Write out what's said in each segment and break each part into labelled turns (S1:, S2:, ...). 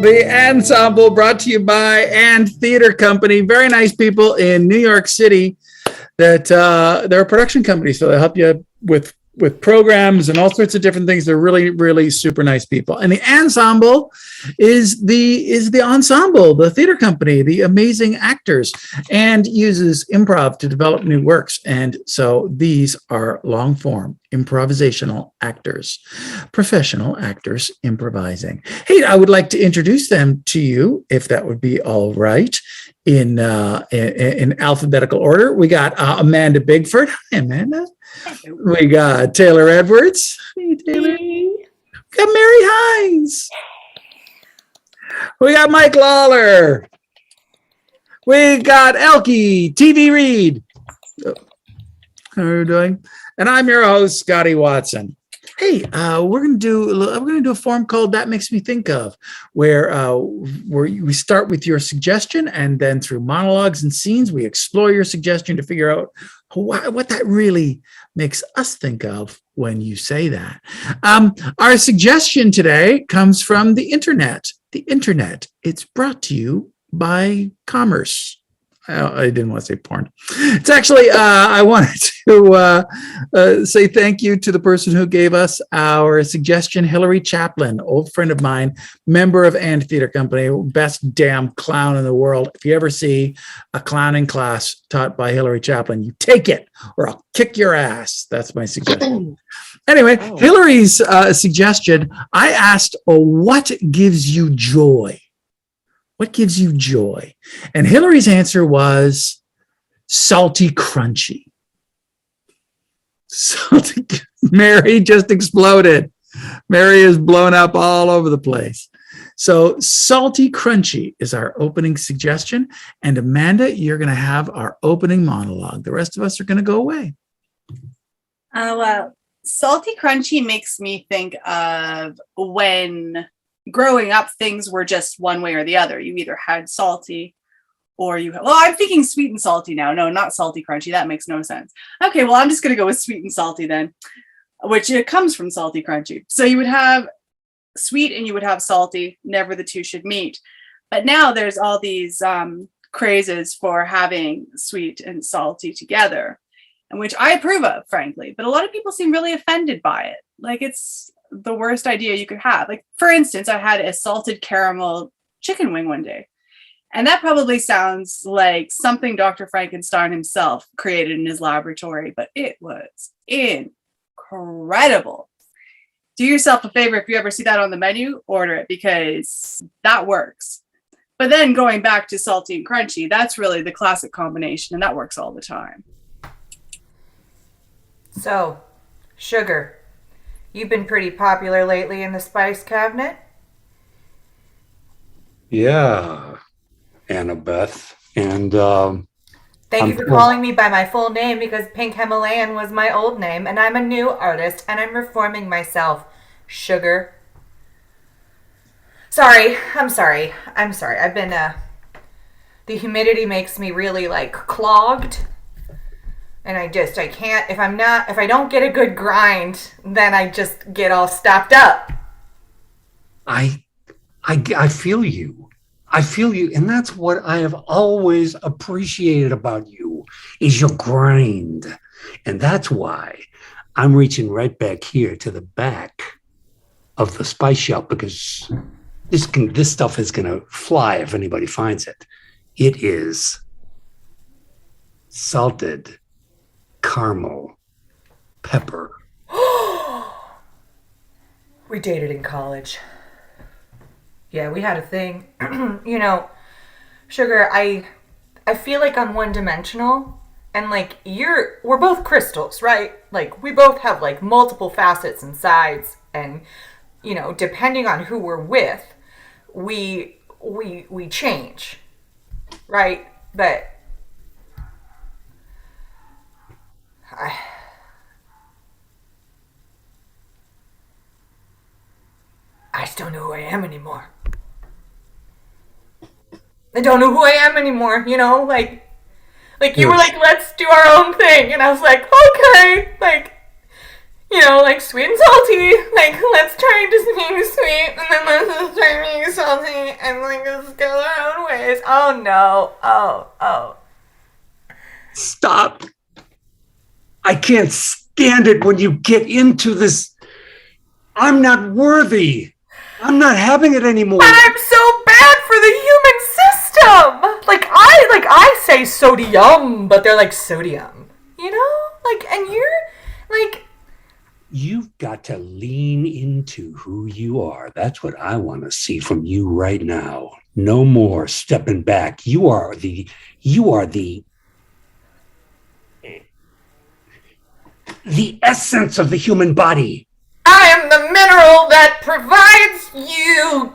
S1: The ANDsemble, brought to you by ANDTheatre Company. Very nice people in New York City that they're a production company, so they help you with programs and all sorts of different things. They're really, really super nice people. And the ANDsemble is the ensemble, the theater company, the amazing actors, and uses improv to develop new works. And so these are long-form improvisational actors, professional actors improvising. Hey, I would like to introduce them to you, if that would be all right, in alphabetical order. We got Amanda Bigford. Hi, Amanda. We got Taylor Edwards. Hey, Taylor. We got Mary Hynes. We got Mike Lawler. We got Elke Reid. How are you doing? And I'm your host, Scotty Watson. Hey, we're gonna do a form called That Makes Me Think Of, where we start with your suggestion, and then through monologues and scenes, we explore your suggestion to figure out what that really makes us think of when you say that. Our suggestion today comes from the internet. The internet. It's brought to you by commerce. I didn't want to say porn. It's actually, I wanted to say thank you to the person who gave us our suggestion, Hilary Chaplain, old friend of mine, member of ANDTheatre Company, best damn clown in the world. If you ever see a clowning class taught by Hilary Chaplain, you take it or I'll kick your ass. That's my suggestion. Anyway, Hilary's suggestion, I asked, what gives you joy? What gives you joy? And Hilary's answer was salty crunchy. Salty. Mary just exploded. Mary is blown up all over the place. So salty crunchy is our opening suggestion. And Amanda, you're going to have our opening monologue. The rest of us are going to go away.
S2: Well, salty crunchy makes me think of when growing up, things were just one way or the other. You either had salty or I'm thinking sweet and salty now. No, not salty crunchy. That makes no sense. Okay, well, I'm just going to go with sweet and salty then, which it comes from salty crunchy. So you would have sweet and you would have salty. Never the two should meet. But now there's all these crazes for having sweet and salty together, and which I approve of, frankly. But a lot of people seem really offended by it. Like it's the worst idea you could have. Like, for instance, I had a salted caramel chicken wing one day, and that probably sounds like something Dr. Frankenstein himself created in his laboratory, but it was incredible. Do yourself a favor, if you ever see that on the menu, order it, because that works. But then going back to salty and crunchy, that's really the classic combination, and that works all the time.
S3: So, sugar. You've been pretty popular lately in the spice cabinet.
S4: Yeah, Annabeth. And
S3: thank you for calling me by my full name, because Pink Himalayan was my old name, and I'm a new artist, and I'm reforming myself. Sugar. I'm sorry. I've been, the humidity makes me really, clogged. And I can't, if I don't get a good grind, then I just get all stopped up.
S4: I feel you. I feel you. And that's what I have always appreciated about you, is your grind. And that's why I'm reaching right back here to the back of the spice shelf, because this stuff is going to fly if anybody finds it. It is salted caramel pepper.
S3: We dated in college. Yeah, we had a thing. Sugar, I feel like I'm one-dimensional, and we're both crystals, right? We both have multiple facets and sides, and depending on who we're with, we change, right? But I just don't know who I am anymore. I don't know who I am anymore, you were like, let's do our own thing. And I was like, okay. you know, like sweet and salty. Like, let's try just being sweet, and then let's just try being salty, and like just go our own ways. Oh no. Oh.
S4: Stop. I can't stand it when you get into this. I'm not worthy. I'm not having it anymore.
S3: But I'm so bad for the human system. Like I say sodium, but they're like sodium. You know? Like, and you're like,
S4: you've got to lean into who you are. That's what I want to see from you right now. No more stepping back. You are the essence of the human body.
S3: I am the mineral that provides you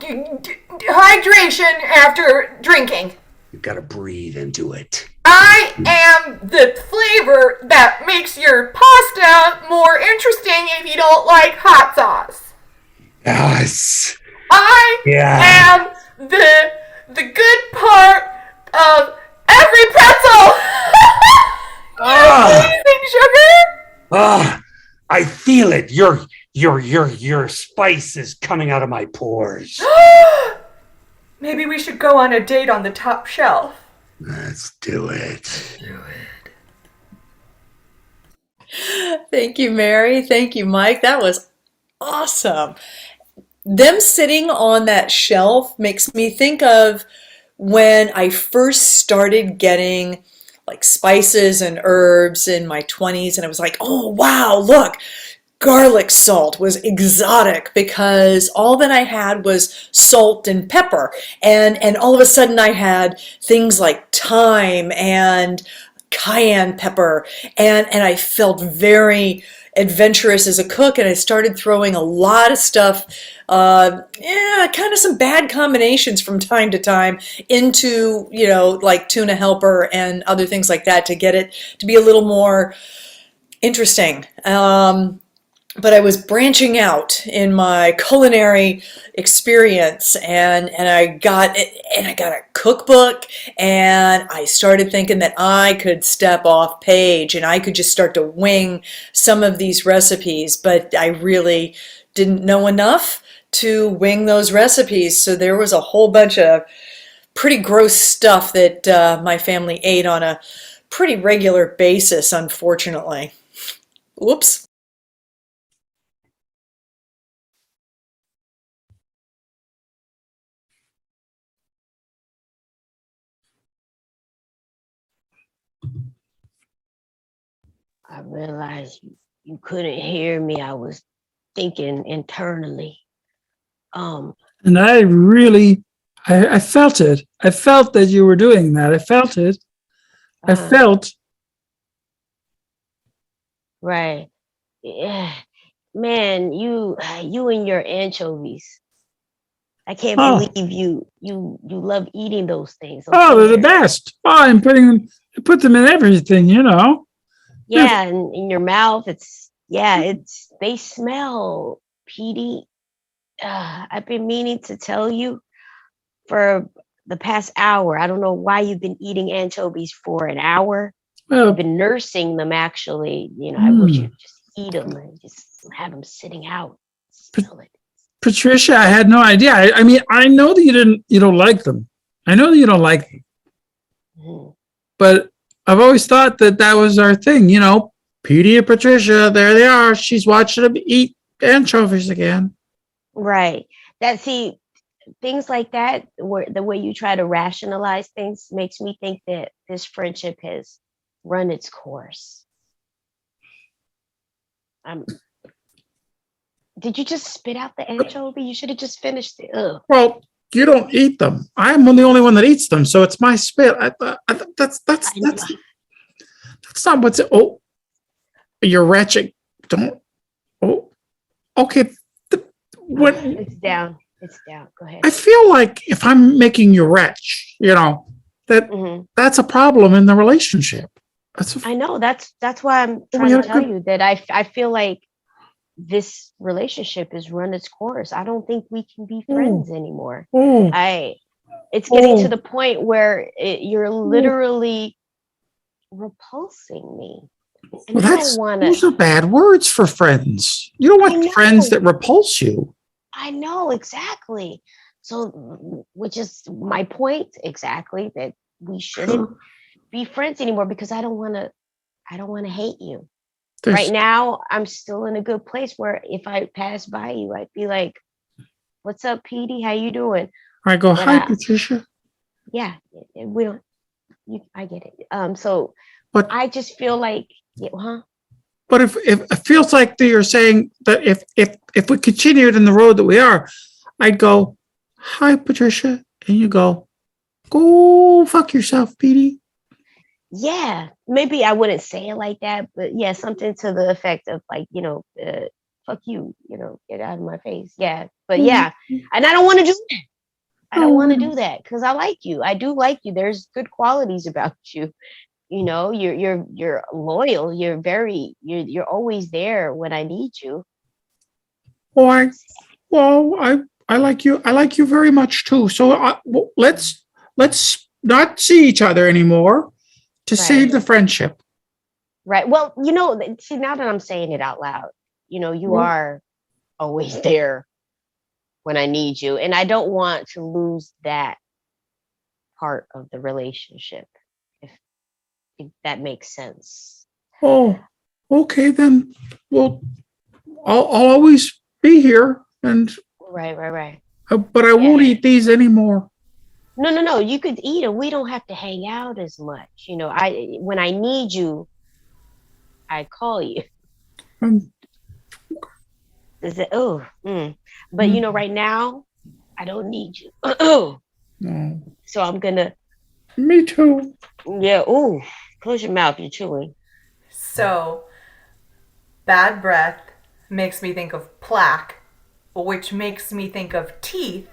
S3: hydration after drinking.
S4: You've got to breathe into it.
S3: I am the flavor that makes your pasta more interesting if you don't like hot sauce.
S4: Yes.
S3: I am the good part of every pretzel. Amazing, sugar.
S4: I feel it. Your spice is coming out of my pores.
S3: Maybe we should go on a date on the top shelf.
S4: Let's do it.
S5: Thank you, Mary. Thank you, Mike. That was awesome. Them sitting on that shelf makes me think of when I first started getting like spices and herbs in my 20s, and I was like, oh, wow, look. Garlic salt was exotic because all that I had was salt and pepper. And all of a sudden I had things like thyme and cayenne pepper. And I felt very adventurous as a cook. And I started throwing a lot of stuff, kind of some bad combinations from time to time into, like tuna helper and other things like that to get it to be a little more interesting. But I was branching out in my culinary experience, and I got a cookbook, and I started thinking that I could step off page and I could just start to wing some of these recipes, but I really didn't know enough to wing those recipes. So there was a whole bunch of pretty gross stuff that my family ate on a pretty regular basis, unfortunately. Whoops.
S6: I realized you couldn't hear me. I was thinking internally.
S1: And I felt it. I felt that you were doing that. I felt it. I felt.
S6: Right. Yeah. Man, you and your anchovies. I can't believe you love eating those things.
S1: They're the best. I put them in everything,
S6: Yeah, and in your mouth, they smell, Petey. I've been meaning to tell you for the past hour. I don't know why you've been eating anchovies for an hour. I've been nursing them, actually. I wish you'd just eat them and just have them sitting out. Smell it.
S1: Patricia, I had no idea. I mean, I know that you don't like them. I know that you don't like them. But I've always thought that was our thing, Petey and Patricia, there they are. She's watching them eat anchovies again.
S6: Right. Things like that, where the way you try to rationalize things makes me think that this friendship has run its course. Did you just spit out the anchovy? You should have just finished it. Ugh.
S1: Well, you don't eat them. I'm the only one that eats them, so it's my spit. That's not what's. Oh, you're retching. Don't. Oh, okay.
S6: It's down. Go ahead.
S1: I feel like if I'm making you retch, that's a problem in the relationship.
S6: I know. That's why I'm trying to tell you that I feel like this relationship has run its course. I don't think we can be friends anymore. It's getting to the point where you're literally repulsing me. And
S4: Well,
S6: I don't want
S4: those
S6: to.
S4: are bad words for friends. You don't
S6: I
S4: want friends
S6: know.
S4: that repulse you.
S6: I know exactly. So, which is my point exactly, that we shouldn't be friends anymore, because I don't want to. I don't want to hate you. Right
S1: There's,
S6: now, I'm still in a good place where if I pass by you, I'd be like, "What's up, Petey? How you doing?"
S1: I go,
S6: But
S1: hi, Patricia.
S6: yeah, we don't. I get it. So
S1: But
S6: I just feel like, yeah, huh?
S1: but if it feels like that you're saying that if we continued in the road that we are, I'd go, hi, Patricia, and you go fuck yourself, Petey.
S6: Yeah, maybe I wouldn't say it like that, but yeah, something to the effect of like, fuck you, get out of my face. Yeah, but yeah, and I don't want to do that. I don't want to do that because I like you. I do like you. There's good qualities about you. You're loyal. You're always there when I need you.
S1: Why? Well, I like you. I like you very much too. So let's not see each other anymore to save
S6: Right.
S1: the friendship.
S6: Right. Well, see, now that I'm saying it out loud, you are always there when I need you. And I don't want to lose that part of the relationship, if that makes sense.
S1: Oh, okay then. Well, I'll always be here,
S6: Right.
S1: but I
S6: Yeah.
S1: won't eat these anymore.
S6: No. You could eat it. We don't have to hang out as much. When I need you, I call you.
S1: Um,
S6: Is it? But right now, I don't need you.
S1: no.
S6: So I'm gonna.
S1: Me too.
S6: Yeah. Ooh. Close your mouth. You're chewing.
S3: So, bad breath makes me think of plaque, which makes me think of teeth,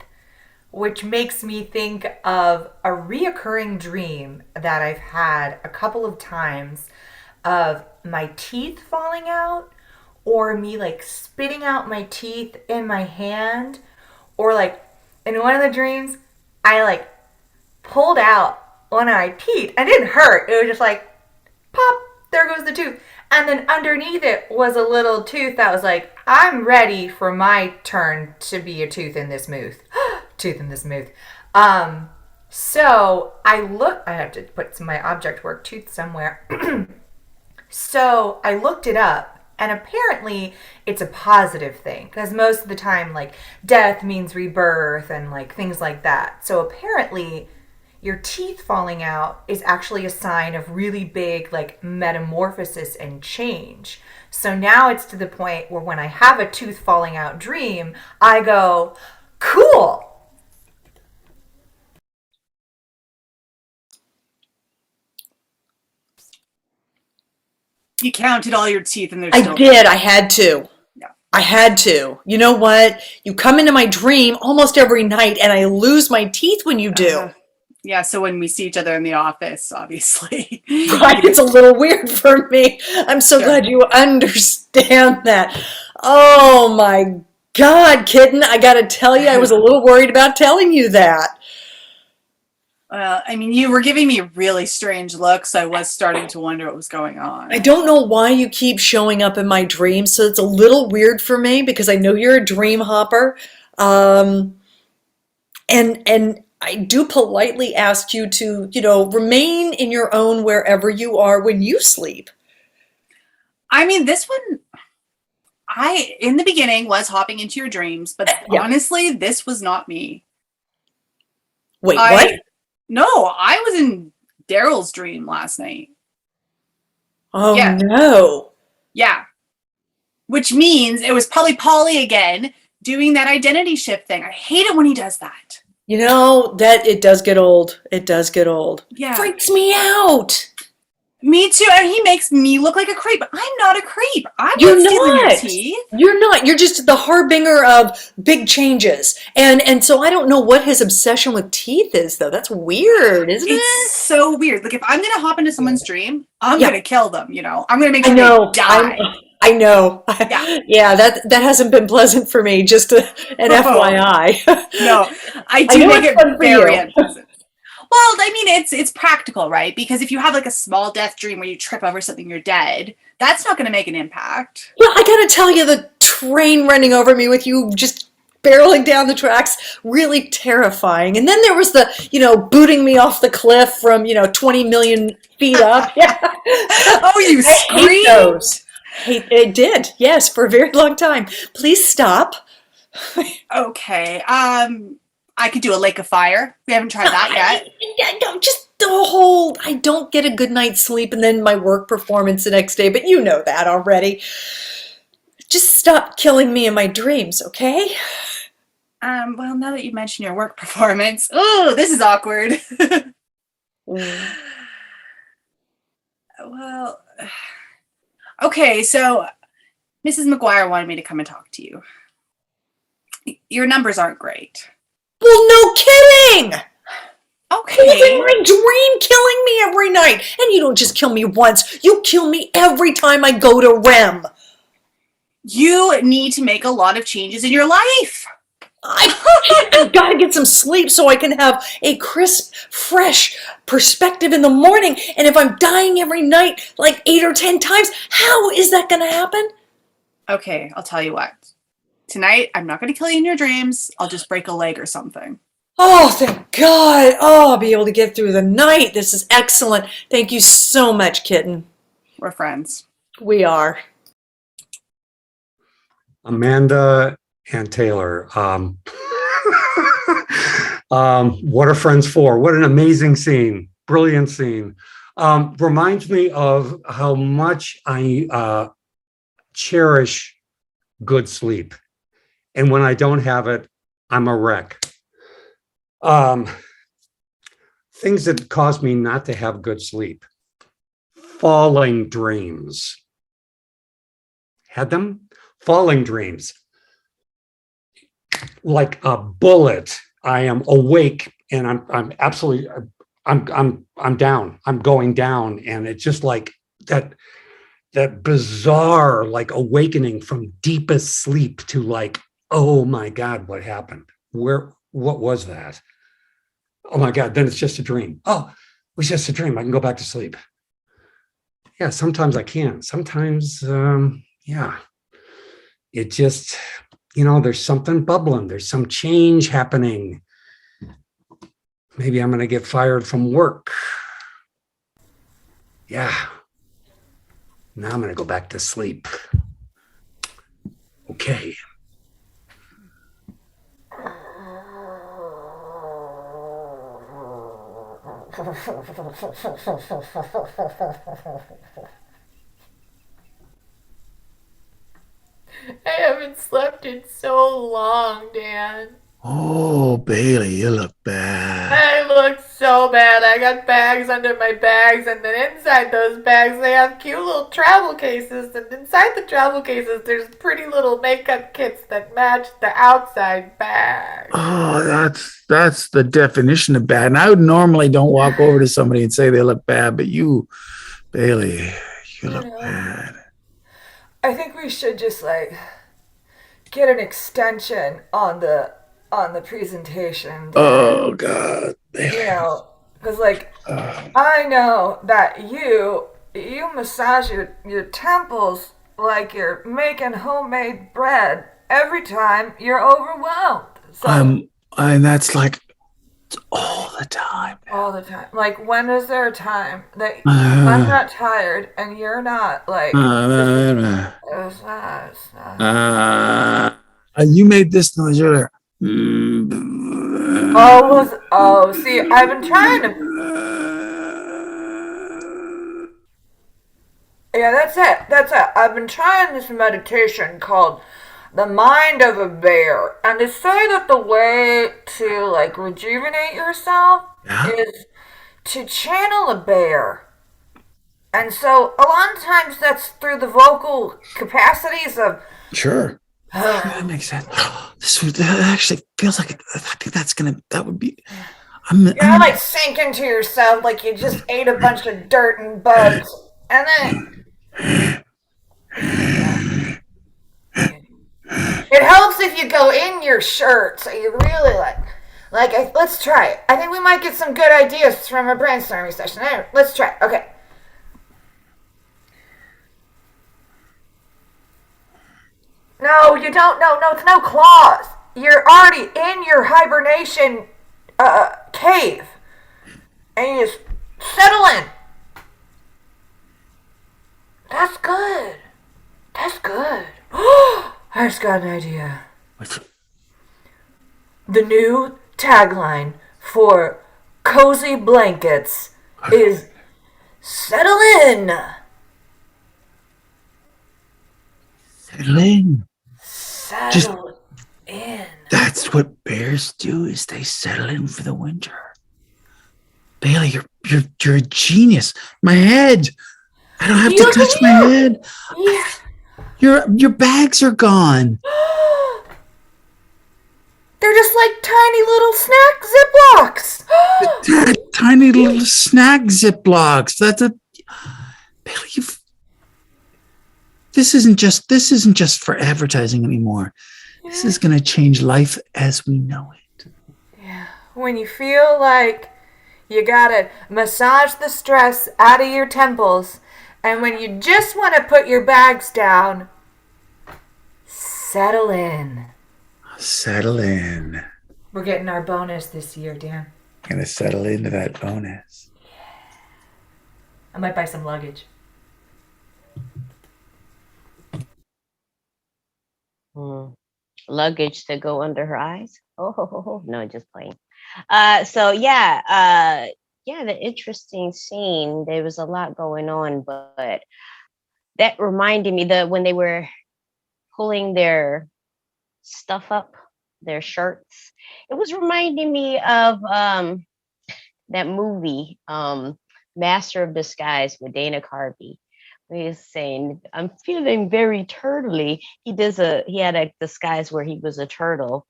S3: which makes me think of a reoccurring dream that I've had a couple of times of my teeth falling out, or me like spitting out my teeth in my hand, or like in one of the dreams, I like pulled out one of my teeth. It didn't hurt. It was just like, pop, there goes the tooth. And then underneath it was a little tooth that was like, I'm ready for my turn to be a tooth in this mouth. Tooth in this mouth. So I have to put my object work tooth somewhere. So I looked it up. And apparently it's a positive thing, because most of the time, like, death means rebirth and like things like that. So apparently your teeth falling out is actually a sign of really big like metamorphosis and change. So now it's to the point where when I have a tooth falling out dream, I go, cool.
S2: You counted all your teeth and there's
S5: I
S2: still
S5: did. I had to.
S2: Yeah.
S5: I had to. You know what? You come into my dream almost every night, and I lose my teeth when you do.
S2: Yeah, so when we see each other in the office, obviously.
S5: Right? It's a little weird for me. I'm so glad you understand that. Oh my God, kitten. I got to tell you, I was a little worried about telling you that.
S2: Well, I mean, you were giving me really strange looks. I was starting to wonder what was going on.
S5: I don't know why you keep showing up in my dreams, so it's a little weird for me because I know you're a dream hopper. And I do politely ask you to, remain in your own wherever you are when you sleep.
S2: I mean, this one, in the beginning, was hopping into your dreams, but honestly, this was not me.
S5: Wait, what?
S2: No, I was in Daryl's dream last night.
S5: Oh,
S2: yeah.
S5: No.
S2: Yeah. Which means it was probably Polly again doing that identity shift thing. I hate it when he does that.
S5: That it does get old. It does get old.
S2: Yeah.
S5: Freaks me out.
S2: Me too. And he makes me look like a creep. I'm not a creep. I'm
S5: You're
S2: not stealing your
S5: not.
S2: teeth.
S5: You're not. You're just the harbinger of big changes. And so I don't know what his obsession with teeth is, though. That's weird, isn't it?
S2: It's so weird. Like, if I'm going to hop into someone's dream, I'm going to kill them, I'm going to make sure
S5: they
S2: die.
S5: I know.
S2: Yeah,
S5: that hasn't been pleasant for me, just an FYI.
S2: No, I do make it very unpleasant. Well, I mean, it's practical, right? Because if you have like a small death dream where you trip over something, you're dead, that's not going to make an impact.
S5: Yeah, I gotta tell you, the train running over me with you just barreling down the tracks, really terrifying. And then there was the, booting me off the cliff from, 20 million feet up. Yeah.
S2: Oh, you
S5: I hate
S2: screamed?
S5: those. It did, yes, for a very long time. Please stop.
S2: Okay. I could do a lake of fire. We haven't tried that yet.
S5: No, just the whole, I don't get a good night's sleep and then my work performance the next day, but you know that already. Just stop killing me in my dreams, okay?
S2: Well, now that you mention your work performance, oh, this is awkward. Well, okay, so Mrs. McGuire wanted me to come and talk to you. Your numbers aren't great.
S5: Well, no kidding!
S2: Okay.
S5: Who's in my dream killing me every night? And you don't just kill me once, you kill me every time I go to REM.
S2: You need to make a lot of changes in your life.
S5: I've got to get some sleep so I can have a crisp, fresh perspective in the morning. And if I'm dying every night like 8 or 10 times, how is that going to happen?
S2: Okay, I'll tell you what. Tonight, I'm not going to kill you in your dreams. I'll just break a leg or something.
S5: Oh, thank God. Oh, I'll be able to get through the night. This is excellent. Thank you so much, kitten.
S2: We're friends.
S5: We are.
S4: Amanda and Taylor. What are friends for? What an amazing scene. Brilliant scene. Reminds me of how much I cherish good sleep. And when I don't have it, I'm a wreck. Things that cause me not to have good sleep. Falling dreams. Had them? Falling dreams. Like a bullet. I am awake and I'm absolutely I'm down. I'm going down. And it's just like that bizarre like awakening from deepest sleep to like, oh my God, what happened? What was that? Oh my God, then it's just a dream. Oh, it was just a dream. I can go back to sleep. Yeah, sometimes I can. Sometimes, yeah. It just, there's something bubbling. There's some change happening. Maybe I'm going to get fired from work. Yeah. Now I'm going to go back to sleep. Okay.
S3: I haven't slept in so long, Dan.
S1: Oh, Bailey, you look bad.
S3: I look so bad. I got bags under my bags, and then inside those bags they have cute little travel cases, and inside the travel cases there's pretty little makeup kits that match the outside bag.
S1: Oh, that's the definition of bad. And I would normally don't walk over to somebody and say they look bad, but you, Bailey, you look bad.
S3: I think we should just get an extension on the presentation.
S1: Oh God, Bailey.
S3: Because I know that you massage your temples like you're making homemade bread every time you're overwhelmed. So,
S1: and that's like all the time.
S3: all the time. Like, when is there a time that I'm not tired and you're not
S1: You made this noise earlier.
S3: See, I've been trying to. Yeah, that's it. I've been trying this meditation called The Mind of a Bear. And they say that the way to rejuvenate yourself is to channel a bear. And so a lot of times that's through the vocal capacities of.
S1: Sure. That makes sense. That actually feels like I think that would be.
S3: Sink into yourself like you just ate a bunch of dirt and bugs. And then it helps if you go in your shirt, so you really Let's try it. I think we might get some good ideas from a brainstorming session. Anyway, let's try it. Okay. No, you don't. No, it's no claws. You're already in your hibernation cave. And you just settle in. That's good. I just got an idea.
S4: What's
S3: The new tagline for Cozy Blankets is settle in.
S1: Lynn,
S3: Settle in.
S1: that's what bears do, is they settle in for the winter. Bailey, you're a genius. My head. I don't have to
S3: Look
S1: touch
S3: at
S1: my
S3: you.
S1: head.
S3: Yeah.
S1: Your bags are gone.
S3: They're just like tiny little snack ziplocs.
S1: Tiny little snack ziplocs. That's a Bailey. This isn't just for advertising anymore. This is going to change life as we know it.
S3: Yeah. When you feel like you gotta massage the stress out of your temples, and when you just want to put your bags down, settle in.
S1: Settle in.
S3: We're getting our bonus this year, Dan.
S1: Gonna settle into that bonus.
S3: I might buy some luggage.
S6: Luggage to go under her eyes. Oh, no, just playing. The interesting scene. There was a lot going on, but that reminded me that when they were pulling their stuff up, their shirts, it was reminding me of that movie, Master of Disguise with Dana Carvey. He was saying, "I'm feeling very turtly." He had a disguise where he was a turtle,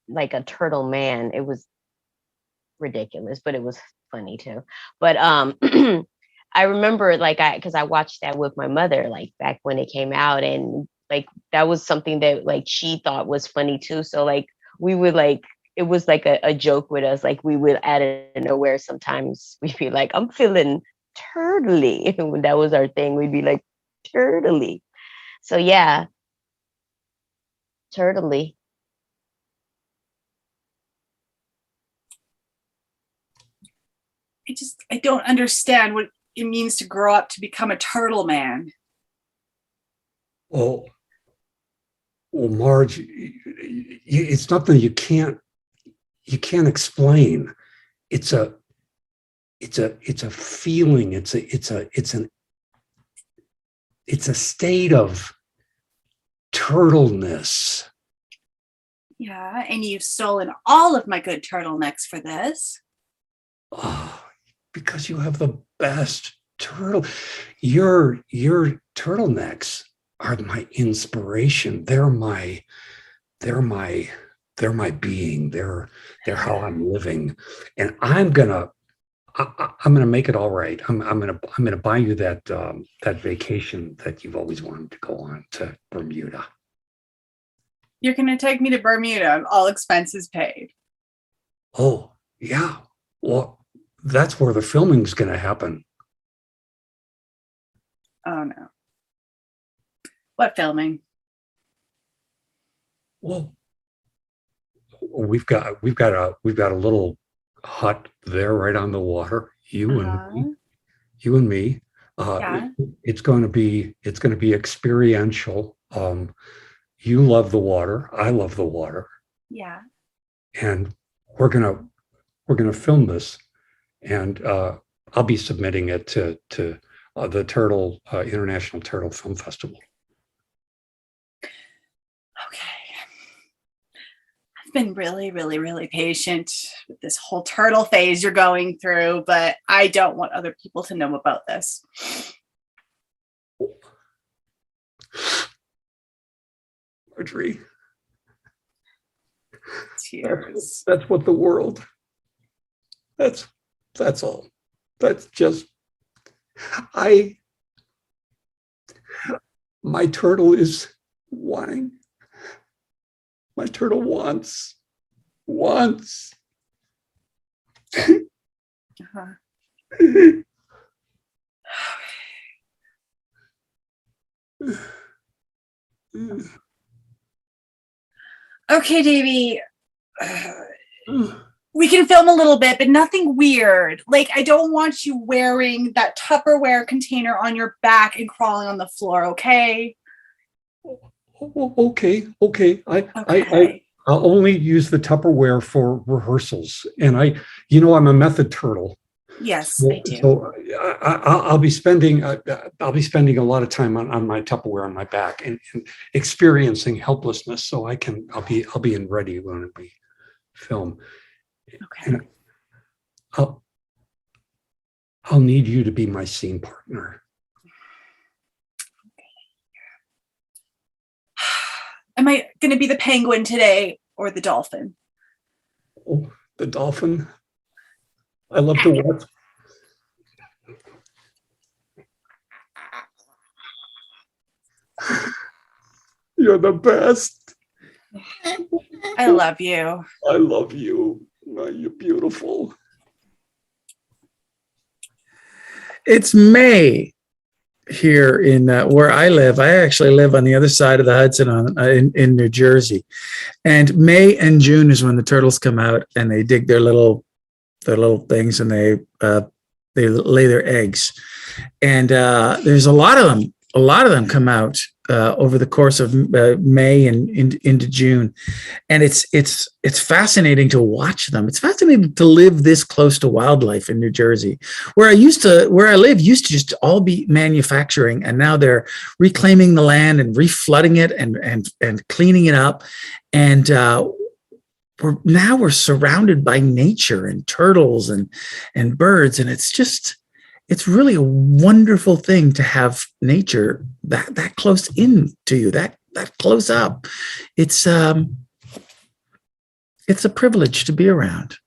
S6: like a turtle man. It was ridiculous, but it was funny too. But I remember because I watched that with my mother like back when it came out, and like that was something that like she thought was funny too. So like we would like it was like a joke with us. Like we would out of nowhere sometimes we'd be like, "I'm feeling turtly." When that was our thing, we'd be like turtly. So yeah, turtly.
S2: I don't understand what it means to grow up to become a turtle man.
S4: Well, Marge, it's nothing you can't explain. It's a feeling. It's a state of turtleness.
S2: Yeah, and you've stolen all of my good turtlenecks for this.
S4: Oh, because you have the best turtle. Your turtlenecks are my inspiration. They're my being. They're how I'm living, and I'm gonna make it all right. I'm gonna buy you that vacation that you've always wanted to go on to Bermuda.
S2: You're going to take me to Bermuda, all expenses paid.
S4: Oh yeah, well that's where the filming's gonna happen.
S2: Oh no. What filming?
S4: Well, we've got a little hut there right on the water. You and me.
S2: Yeah.
S4: It's going to be experiential. You love the water. I love the water,
S2: Yeah.
S4: and we're gonna film this, and I'll be submitting it to the Turtle International Turtle Film Festival.
S2: Okay. I've been really, really, really patient with this whole turtle phase you're going through, but I don't want other people to know about this.
S4: Marjorie,
S2: Tears.
S4: that's what the world. That's all. That's just my turtle is wanting. My turtle wants
S2: Uh-huh. Okay, Davey. We can film a little bit, but nothing weird. Like, I don't want you wearing that Tupperware container on your back and crawling on the floor, okay?
S4: Okay.
S2: Okay.
S4: I'll only use the Tupperware for rehearsals. And I'm a method turtle.
S2: Yes, I do.
S4: So I'll be spending a lot of time on my Tupperware on my back and experiencing helplessness. So I'll be in ready when we film.
S2: Okay.
S4: And I'll need you to be my scene partner.
S2: Am I going to be the penguin today or the dolphin?
S4: Oh, the dolphin. I love to watch. You're the best.
S2: I love you.
S4: I love you. Oh, you're beautiful.
S1: It's May here in where I live. I actually live on the other side of the Hudson in New Jersey. And May and June is when the turtles come out and they dig their little things and they lay their eggs. And there's a lot of them. A lot of them come out over the course of May and into June, and it's fascinating to watch them. It's fascinating to live this close to wildlife in New Jersey, where I live used to just all be manufacturing, and now they're reclaiming the land and reflooding it and cleaning it up, and we're surrounded by nature and turtles and birds, and it's really a wonderful thing to have nature that close in to you, that close up. It's a privilege to be around.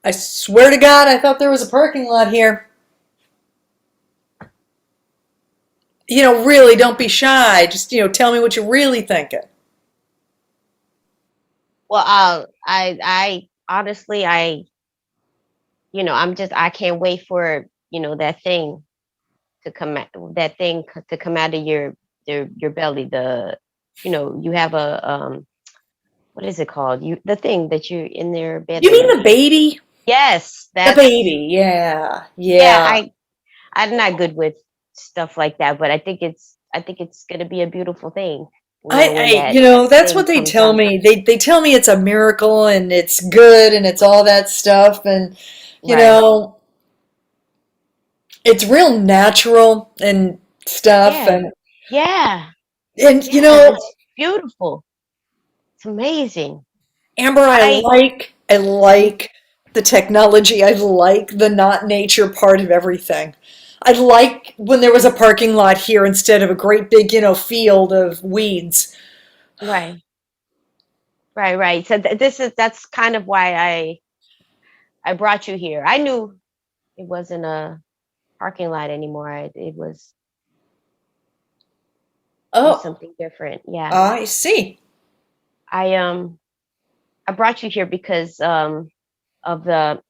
S5: I swear to God, I thought there was a parking lot here. Really, don't be shy. Just, tell me what you're really thinking.
S6: Well, I honestly, I can't wait for, that thing to come out, of your belly. You have a, what is it called? The thing that you're in their bed.
S5: You mean the baby?
S6: Yes.
S5: The baby. Yeah.
S6: I'm not good with stuff like that, but I think it's going to be a beautiful thing.
S5: That's what they tell me. They tell me it's a miracle and it's good and it's all that stuff. And, it's real natural and stuff.
S6: Yeah.
S5: And,
S6: it's beautiful. It's amazing.
S5: Amber, I like the technology. I like the not nature part of everything. I like when there was a parking lot here instead of a great big, field of weeds.
S6: Right. So that's kind of why I brought you here. I knew it wasn't a parking lot anymore. It was something different. Yeah.
S5: I see.
S6: I brought you here because of the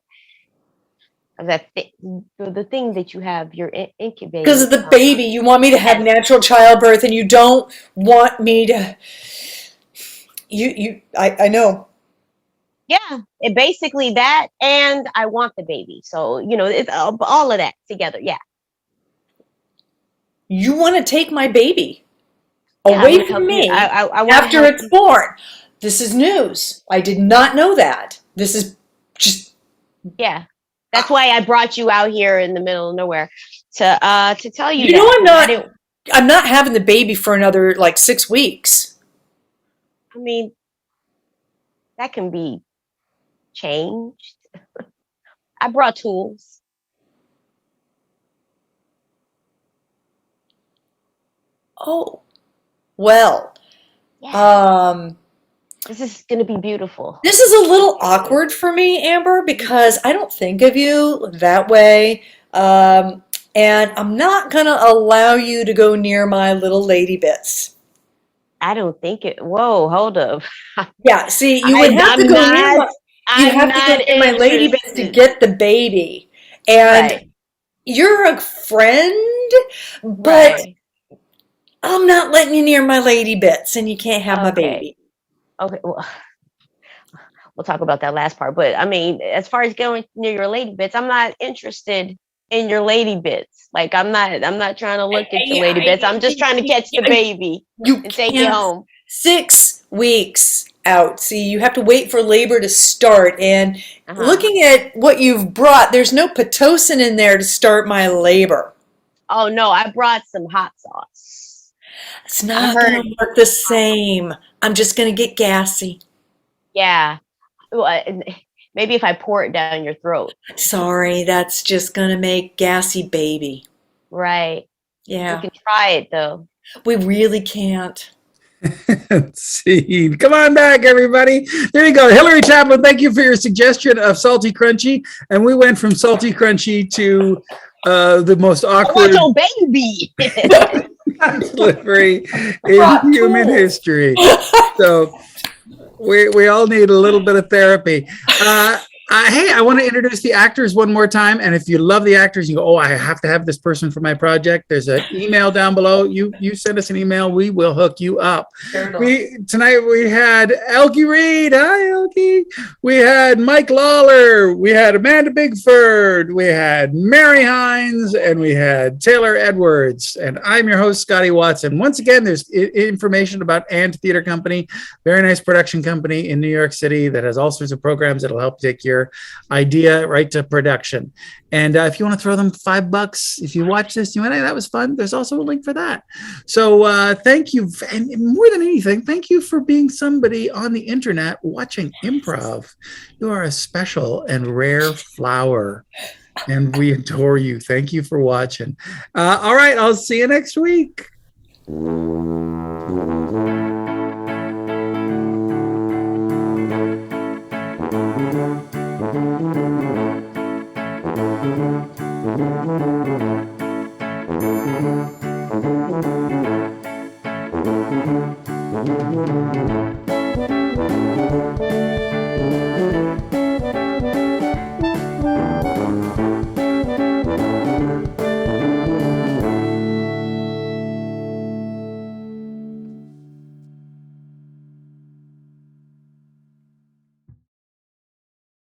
S6: thing that you have, you're incubating.
S5: Because of the baby, you want me to have natural childbirth, and you don't want me to. I know.
S6: Yeah, it basically that, and I want the baby. So it's all of that together. Yeah.
S5: You want to take my baby away from me
S6: I
S5: after it's born? This is news. I did not know that. This is just.
S6: Yeah. That's why I brought you out here in the middle of nowhere to tell you.
S5: I'm not having the baby for another 6 weeks.
S6: I mean, that can be changed. I brought tools.
S5: Oh, well.
S6: Yeah. This is going to be beautiful.
S5: This is a little awkward for me, Amber, because I don't think of you that way. And I'm not going to allow you to go near my little lady bits.
S6: I don't think it. Whoa, hold up.
S5: Yeah, see, you would have to
S6: I'm
S5: go
S6: not.
S5: near. You
S6: I'm
S5: have to go
S6: not
S5: near my lady bits to
S6: interested.
S5: get the baby, and
S6: Right.
S5: you're a friend, but
S6: Right.
S5: I'm not letting you near my lady bits, and you can't have my
S6: Okay.
S5: baby.
S6: Okay. Well, we'll talk about that last part. But I mean, as far as going near your lady bits, I'm not interested in your lady bits. Like I'm not trying to look at your lady bits. I'm just trying to catch the baby
S5: You
S6: and take it
S5: can't.
S6: home.
S5: 6 weeks out. See, you have to wait for labor to start. And
S6: Uh-huh.
S5: looking at what you've brought, there's no Pitocin in there to start my labor.
S6: Oh no, I brought some hot sauce.
S5: It's
S6: I
S5: not
S6: heard.
S5: going to work the same. I'm just going to get gassy.
S6: Yeah. Well, maybe if I pour it down your throat.
S5: Sorry, that's just going to make gassy baby.
S6: Right.
S5: Yeah,
S6: We can try it though.
S5: we really can't.
S1: See, come on back, everybody. There you go. Hilary Chaplain, thank you for your suggestion of salty crunchy. And we went from salty crunchy to the most
S6: I
S1: awkward
S6: want your baby.
S1: delivery in
S5: brought
S1: human
S5: tools.
S1: history. So we all need a little bit of therapy. Hey, I want to introduce the actors one more time. And if you love the actors, you go, oh, I have to have this person for my project. There's an email down below. You send us an email. We will hook you up. Tonight we had Elke Reid. Hi, Elke. We had Mike Lawler. We had Amanda Bigford. We had Mary Hynes. And we had Taylor Edwards. And I'm your host, Scotty Watson. Once again, there's information about ANDTheatre Company. Very nice production company in New York City that has all sorts of programs that'll help take your idea right to production. And if you want to throw them $5, if you watch this, you went, hey, that was fun. There's also a link for that. So thank you. And more than anything, thank you for being somebody on the internet watching improv. You are a special and rare flower. And we adore you. Thank you for watching. All right. I'll see you next week.